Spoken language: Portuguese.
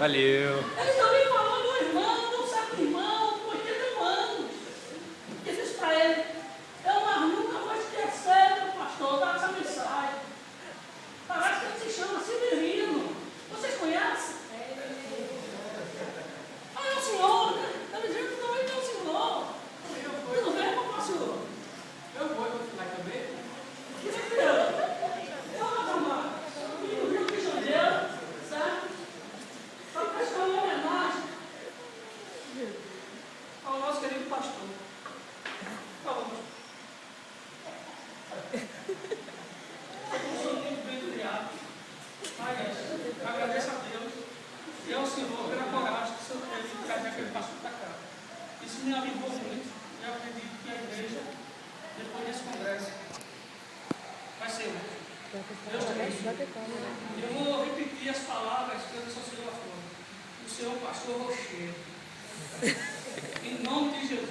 Valeu. Ele também falou do irmão, do certo irmão, por 81 anos. E disse para ele, eu nunca vou esquecer, meu pastor, dessa mensagem. Parece que ele se chama Severino. Vocês conhecem? Ah, é o senhor, né? Está me dizendo que também é o senhor. Tudo bem, papai, senhor? Eu vou lá também. No Rio de Janeiro, certo? Para prestar uma homenagem ao nosso querido pastor. Falamos. Eu sou muito bem criado. Mas agradeço a Deus e ao Senhor pela coragem que o Senhor teve de trazer aquele pastor para cá. Isso me animou muito e eu acredito que a igreja, depois desse congresso, vai ser útil. Deus te abençoe. Eu vou repetir as palavras que eu disse ao Senhor Afonso. O Senhor pastor Rochedo. Em nome de Jesus.